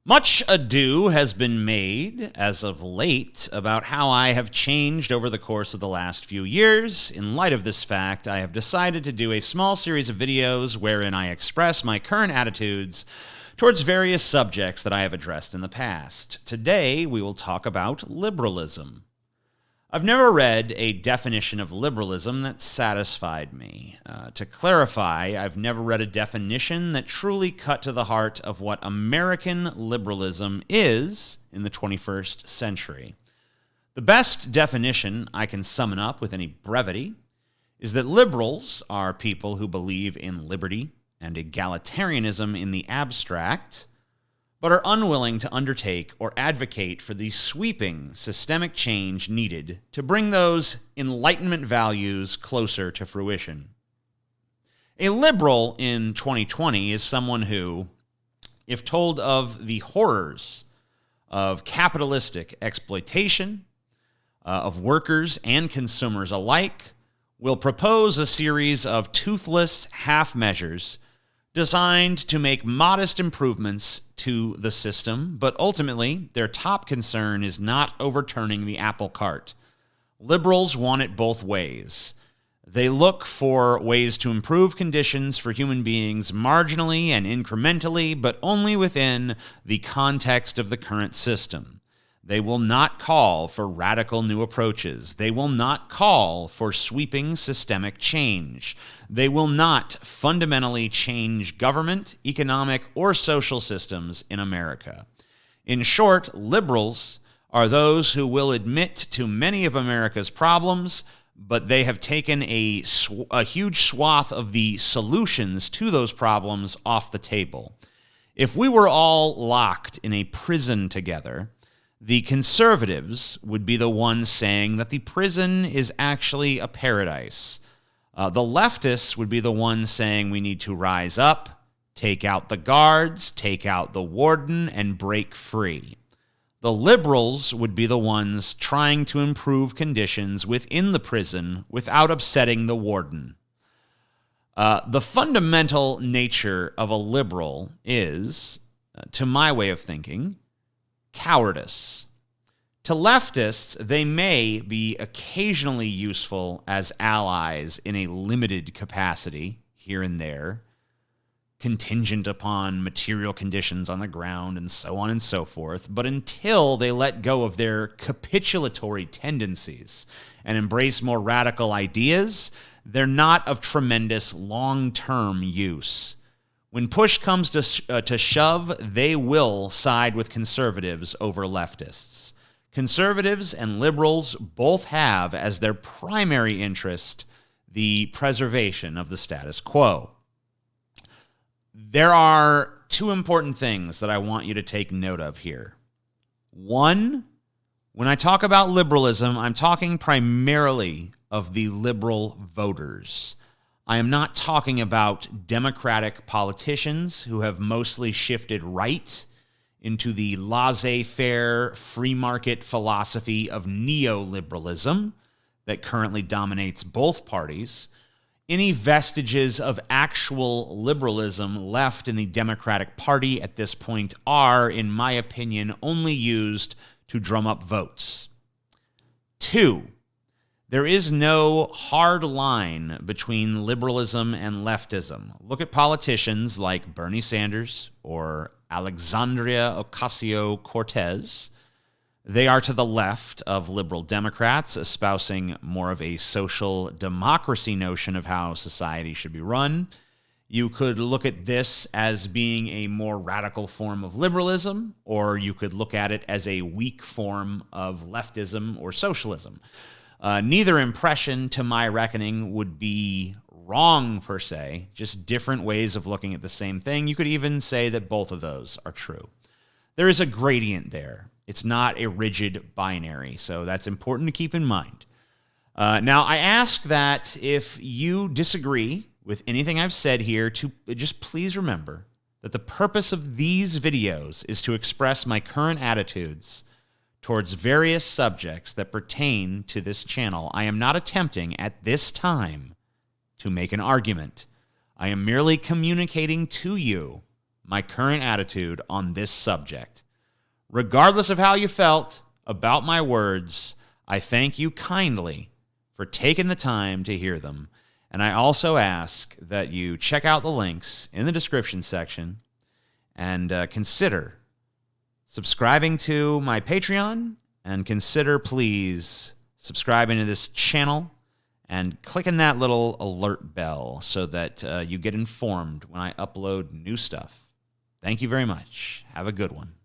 Much ado has been made, as of late, about how I have changed over the course of the last few years. In light of this fact, I have decided to do a small series of videos wherein I express my current attitudes towards various subjects that I have addressed in the past. Today, we will talk about liberalism. I've never read a definition of liberalism that satisfied me. To clarify, I've never read a definition that truly cut to the heart of what American liberalism is in the 21st century. The best definition I can summon up with any brevity is that liberals are people who believe in liberty and egalitarianism in the abstract, but are unwilling to undertake or advocate for the sweeping systemic change needed to bring those Enlightenment values closer to fruition. A liberal in 2020 is someone who, if told of the horrors of capitalistic exploitation of workers and consumers alike, will propose a series of toothless half measures designed to make modest improvements to the system, but ultimately, their top concern is not overturning the apple cart. Liberals want it both ways. They look for ways to improve conditions for human beings marginally and incrementally, but only within the context of the current system. They will not call for radical new approaches. They will not call for sweeping systemic change. They will not fundamentally change government, economic, or social systems in America. In short, liberals are those who will admit to many of America's problems, but they have taken a huge swath of the solutions to those problems off the table. If we were all locked in a prison together, the conservatives would be the ones saying that the prison is actually a paradise. The leftists would be the ones saying we need to rise up, take out the guards, take out the warden, and break free. The liberals would be the ones trying to improve conditions within the prison without upsetting the warden. The fundamental nature of a liberal is, to my way of thinking, cowardice. To leftists, they may be occasionally useful as allies in a limited capacity, here and there, contingent upon material conditions on the ground and so on and so forth, but until they let go of their capitulatory tendencies and embrace more radical ideas, they're not of tremendous long-term use. When push comes to shove, they will side with conservatives over leftists. Conservatives and liberals both have as their primary interest the preservation of the status quo. There are two important things that I want you to take note of here. One, when I talk about liberalism, I'm talking primarily of the liberal voters. I am not talking about Democratic politicians who have mostly shifted right into the laissez-faire free market philosophy of neoliberalism that currently dominates both parties. Any vestiges of actual liberalism left in the Democratic Party at this point are, in my opinion, only used to drum up votes. Two, there is no hard line between liberalism and leftism. Look at politicians like Bernie Sanders or Alexandria Ocasio-Cortez. They are to the left of liberal Democrats, espousing more of a social democracy notion of how society should be run. You could look at this as being a more radical form of liberalism, or you could look at it as a weak form of leftism or socialism. Neither impression, to my reckoning, would be wrong per se, just different ways of looking at the same thing. You could even say that both of those are true. There is a gradient there. It's not a rigid binary, so that's important to keep in mind. Now, I ask that if you disagree with anything I've said here, to just please remember that the purpose of these videos is to express my current attitudes towards various subjects that pertain to this channel. I am not attempting at this time to make an argument. I am merely communicating to you my current attitude on this subject. Regardless of how you felt about my words, I thank you kindly for taking the time to hear them. And I also ask that you check out the links in the description section and consider subscribing to my Patreon, and consider, please, subscribing to this channel and clicking that little alert bell so that you get informed when I upload new stuff. Thank you very much. Have a good one.